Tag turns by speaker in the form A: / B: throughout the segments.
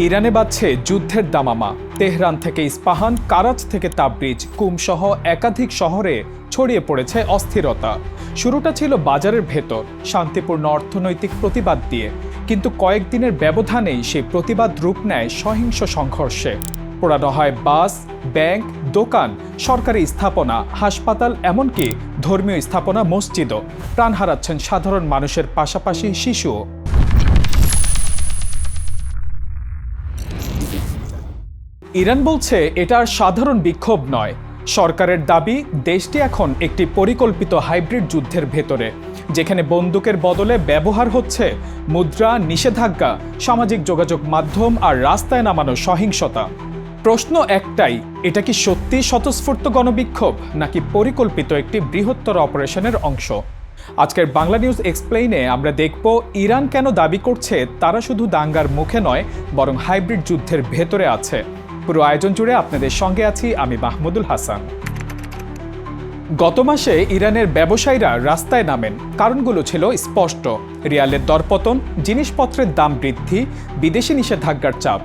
A: ইরানে বাজছে যুদ্ধের দামামা। তেহরান থেকে ইস্পাহান, কারাচ থেকে তাবরিজ, কুম সহ একাধিক শহরে ছড়িয়ে পড়েছে অস্থিরতা। শুরুটা ছিল বাজারের ভেতর শান্তিপূর্ণ অর্থনৈতিক প্রতিবাদ দিয়ে, কিন্তু কয়েকদিনের ব্যবধানেই সেই প্রতিবাদ রূপ নেয় সহিংস সংঘর্ষে। পোড়ানো হয় বাস, ব্যাংক, দোকান, সরকারি স্থাপনা, হাসপাতাল, এমনকি ধর্মীয় স্থাপনা, মসজিদও। প্রাণ হারাচ্ছেন সাধারণ মানুষের পাশাপাশি শিশুও। ইরান বলছে এটা আর সাধারণ বিক্ষোভ নয়। সরকারের দাবি, দেশটি এখন একটি পরিকল্পিত হাইব্রিড যুদ্ধের ভেতরে, যেখানে বন্দুকের বদলে ব্যবহার হচ্ছে মুদ্রা, নিষেধাজ্ঞা, সামাজিক যোগাযোগ মাধ্যম আর রাস্তায় নামানো সহিংসতা। প্রশ্ন একটাই, এটা কি সত্যি স্বতঃস্ফূর্ত গণবিক্ষোভ নাকি পরিকল্পিত একটি বৃহত্তর অপারেশনের অংশ? আজকের বাংলা নিউজ এক্সপ্লেইনে আমরা দেখব ইরান কেন দাবি করছে তারা শুধু দাঙ্গার মুখে নয়, বরং হাইব্রিড যুদ্ধের ভেতরে আছে। পুরো আয়োজন জুড়ে আপনাদের সঙ্গে আছি আমি মাহমুদুল হাসান। গত মাসে ইরানের ব্যবসায়ীরা রাস্তায় নামেন। কারণগুলো ছিল স্পষ্ট: রিয়ালের দরপতন, জিনিসপত্রের দাম বৃদ্ধি, বিদেশি নিষেধাজ্ঞার চাপ।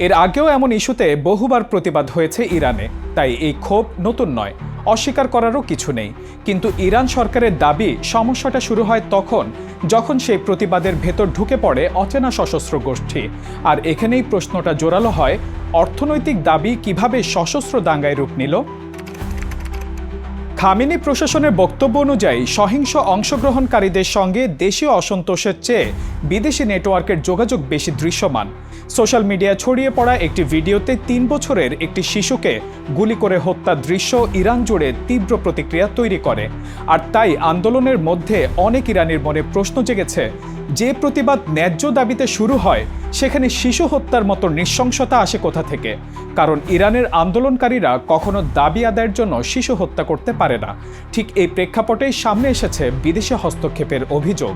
A: এর আগেও এমন ইস্যুতে বহুবার প্রতিবাদ হয়েছে ইরানে, তাই এই ক্ষোভ নতুন নয়, অস্বীকার করারও কিছু নেই। কিন্তু ইরান সরকারের দাবি, সমস্যাটা শুরু হয় তখন যখন সেই প্রতিবাদের ভেতর ঢুকে পড়ে অচেনা সশস্ত্র গোষ্ঠী। আর এখানেই প্রশ্নটা জোরালো হয়, অর্থনৈতিক দাবি কিভাবে সশস্ত্র দাঙ্গায় রূপ নিল? খামেনি প্রশাসনের বক্তব্য অনুযায়ী সহিংস অংশগ্রহণকারীদের সঙ্গে দেশীয় অসন্তোষের চেয়ে বিদেশি নেটওয়ার্কের যোগাযোগ বেশি দৃশ্যমান। সোশ্যাল মিডিয়ায় ছড়িয়ে পড়া একটি ভিডিওতে 3 বছরের একটি শিশুকে গুলি করে হত্যার দৃশ্য ইরান জুড়ে তীব্র প্রতিক্রিয়া তৈরি করে। আর তাই আন্দোলনের মধ্যে অনেক ইরানির মনে প্রশ্ন জেগেছে, যে প্রতিবাদ ন্যায্য দাবিতে শুরু হয়, সেখানে শিশু হত্যার মতো নৃশংসতা আসে কোথা থেকে? কারণ ইরানের আন্দোলনকারীরা কখনো দাবি আদায়ের জন্য শিশু হত্যা করতে পারে না। ঠিক এই প্রেক্ষাপটেই সামনে এসেছে বিদেশি হস্তক্ষেপের অভিযোগ।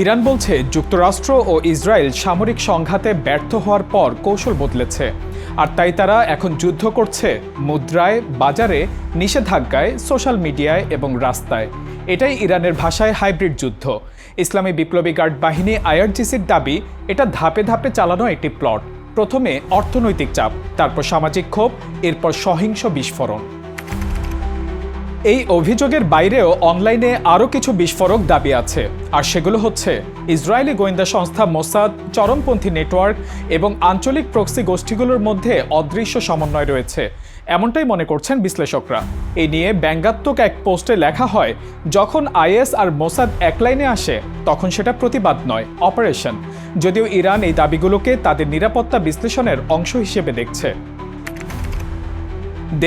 A: ইরান বলছে যুক্তরাষ্ট্র ও ইসরায়েল সামরিক সংঘাতে ব্যর্থ হওয়ার পর কৌশল বদলেছে, আর তাই তারা এখন যুদ্ধ করছে মুদ্রায়, বাজারে, নিষেধাজ্ঞায়, সোশ্যাল মিডিয়ায় এবং রাস্তায়। এটাই ইরানের ভাষায় হাইব্রিড যুদ্ধ। ইসলামী বিপ্লবী গার্ড বাহিনী আইআরজিসির দাবি, এটা ধাপে ধাপে চালানো একটি প্লট। প্রথমে অর্থনৈতিক চাপ, তারপর সামাজিক ক্ষোভ, এরপর সহিংস বিস্ফোরণ। এই অভিযোগের বাইরেও অনলাইনে আরও কিছু বিস্ফোরক দাবি আছে, আর সেগুলো হচ্ছে ইসরায়েলি গোয়েন্দা সংস্থা মোসাদ, চরমপন্থী নেটওয়ার্ক এবং আঞ্চলিক প্রক্সি গোষ্ঠীগুলোর মধ্যে অদৃশ্য সমন্বয় রয়েছে, এমনটাই মনে করছেন বিশ্লেষকরা। এই নিয়ে ব্যঙ্গাত্মক এক পোস্টে লেখা হয়, যখন আইএস আর মোসাদ এক লাইনে আসে তখন সেটা প্রতিবাদ নয়, অপারেশন। যদিও ইরান এই দাবিগুলোকে তাদের নিরাপত্তা বিশ্লেষণের অংশ হিসেবে দেখছে।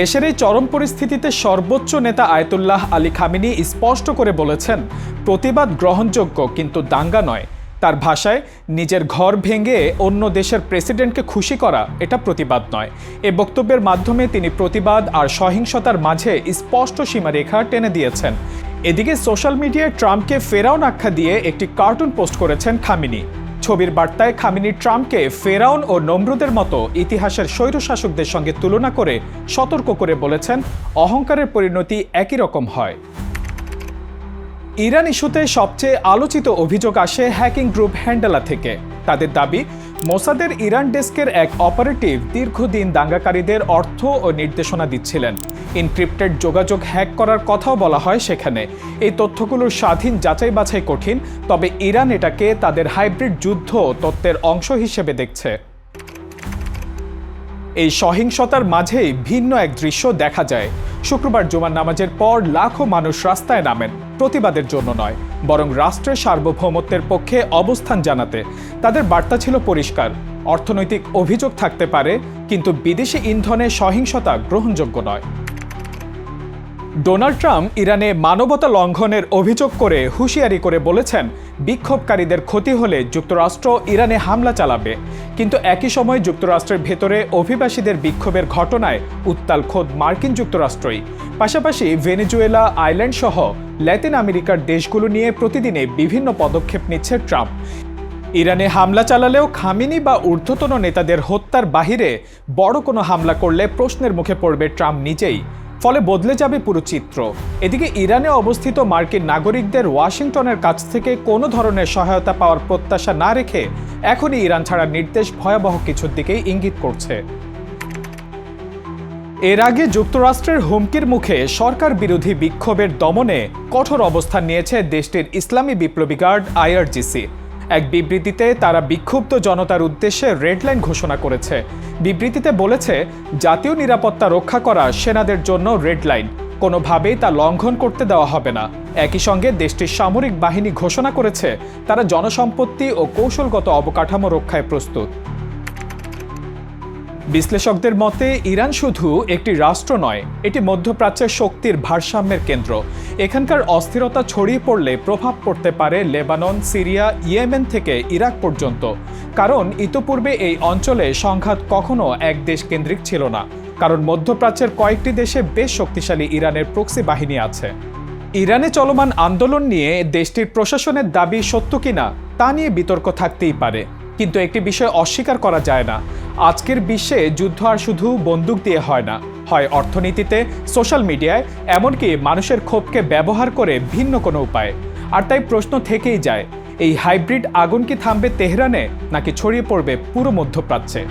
A: দেশের এই চরম পরিস্থিতিতে সর্বোচ্চ নেতা আয়াতুল্লাহ আলী খামেনি স্পষ্ট করে বলেছেন, প্রতিবাদ গ্রহণযোগ্য কিন্তু দাঙ্গা নয়। তার ভাষায়, নিজের ঘর ভেঙে অন্য দেশের প্রেসিডেন্টকে খুশি করা এটা প্রতিবাদ নয়। এ বক্তব্যের মাধ্যমে তিনি প্রতিবাদ আর সহিংসতার মাঝে স্পষ্ট সীমারেখা টেনে দিয়েছেন। এদিকে সোশ্যাল মিডিয়ায় ট্রাম্পকে ফেরাউন আখ্যা দিয়ে একটি কার্টুন পোস্ট করেছেন খামেনি। ছবির বার্তায় খামেনি ট্রাম্পকে ফেরাউন ও নমরুদের মতো ইতিহাসের স্বৈরশাসকদের সঙ্গে তুলনা করে সতর্ক করে বলেছেন, অহংকারের পরিণতি একই রকম হয়। ইরান ইস্যুতে সবচেয়ে আলোচিত অভিযোগ আসে হ্যাকিং গ্রুপ হ্যান্ডেলা থেকে। তাদের দাবি, মোসাদের ইরান ডেস্কের এক অপারেটিভ দীর্ঘদিন দাঙ্গাকারীদের অর্থ ও নির্দেশনা দিচ্ছিলেন। এনক্রিপ্টেড যোগাযোগ হ্যাক করার কথাও বলা হয় সেখানে। এই তথ্যগুলোর স্বাধীন যাচাই বাছাই কঠিন, তবে ইরান এটাকে তাদের হাইব্রিড যুদ্ধ তত্ত্বের অংশ হিসেবে দেখছে। এই সহিংসতার মাঝেই ভিন্ন এক দৃশ্য দেখা যায়। শুক্রবার জুমার নামাজের পর লাখো মানুষ রাস্তায় নামেন, প্রতিবাদের জন্য নয়, বরং রাষ্ট্রের সার্বভৌমত্বের পক্ষে অবস্থান জানাতে। তাদের বার্তা ছিল পরিষ্কার, অর্থনৈতিক অভিযোগ থাকতে পারে, কিন্তু বিদেশি ইন্ধনে সহিংসতা গ্রহণযোগ্য নয়। ডোনাল্ড ট্রাম্প ইরানে মানবতা লঙ্ঘনের অভিযোগ করে হুঁশিয়ারি করে বলেছেন, বিক্ষোভকারীদের ক্ষতি হলে যুক্তরাষ্ট্র ইরানে হামলা চালাবে। কিন্তু একই সময় যুক্তরাষ্ট্রের ভেতরে অভিবাসীদের বিক্ষোভের ঘটনায় উত্তাল খোদ মার্কিন যুক্তরাষ্ট্রই। পাশাপাশি ভেনেজুয়েলা, আইল্যান্ড সহ ল্যাতিন আমেরিকার দেশগুলো নিয়ে প্রতিদিনে বিভিন্ন পদক্ষেপ নিচ্ছে ট্রাম্প। ইরানে হামলা চালালেও খামেনি বা ঊর্ধ্বতন নেতাদের হত্যার বাহিরে বড় কোনো হামলা করলে প্রশ্নের মুখে পড়বে ট্রাম্প নিজেই। ফলে বদলে যাবে পুরো চিত্র। এদিকে ইরানে অবস্থিত মার্কিন নাগরিকদের ওয়াশিংটনের কাছ থেকে কোনো ধরনের সহায়তা পাওয়ার প্রত্যাশা না রেখে এখনই ইরান ছাড়ার নির্দেশ ভয়াবহ কিছুর দিকেই ইঙ্গিত করছে। এর আগে যুক্তরাষ্ট্রের হুমকির মুখে সরকার বিরোধী বিক্ষোভের দমনে কঠোর অবস্থান নিয়েছে দেশটির ইসলামী বিপ্লবী গার্ড IRGC। এক বিবৃতিতে তারা বিক্ষুব্ধ জনতার উদ্দেশ্যে রেড লাইন ঘোষণা করেছে। বিবৃতিতে বলেছে, জাতীয় নিরাপত্তা রক্ষা করা সেনাদের জন্য রেড লাইন, কোনোভাবেই তা লঙ্ঘন করতে দেওয়া হবে না। একই সঙ্গে দেশটির সামরিক বাহিনী ঘোষণা করেছে তারা জনসম্পত্তি ও কৌশলগত অবকাঠামো রক্ষায় প্রস্তুত। বিশ্লেষকদের মতে ইরান শুধু একটি রাষ্ট্র নয়, এটি মধ্যপ্রাচ্যের শক্তির ভারসাম্যের কেন্দ্র। এখানকার অস্থিরতা ছড়িয়ে পড়লে প্রভাব পড়তে পারে লেবানন, সিরিয়া, ইয়েমেন থেকে ইরাক পর্যন্ত। কারণ ইতোপূর্বে এই অঞ্চলে সংঘাত কখনো এক দেশ কেন্দ্রিক ছিল না, কারণ মধ্যপ্রাচ্যের কয়েকটি দেশে বেশ শক্তিশালী ইরানের প্রক্সি বাহিনী আছে। ইরানে চলমান আন্দোলন নিয়ে দেশটির প্রশাসনের দাবি সত্য কিনা তা নিয়ে বিতর্ক থাকতেই পারে, কিন্তু একটি বিষয় অস্বীকার করা যায় না, আজকের বিশ্বে যুদ্ধ আর শুধু বন্দুক দিয়ে হয় না, হয় অর্থনীতিতে, সোশ্যাল মিডিয়ায়, এমনকি মানুষের ক্ষোভকে ব্যবহার করে ভিন্ন কোনো উপায়। আর তাই প্রশ্ন থেকেই যায়, এই হাইব্রিড আগুন কি থামবে তেহরানে নাকি ছড়িয়ে পড়বে পুরো মধ্যপ্রাচ্যে?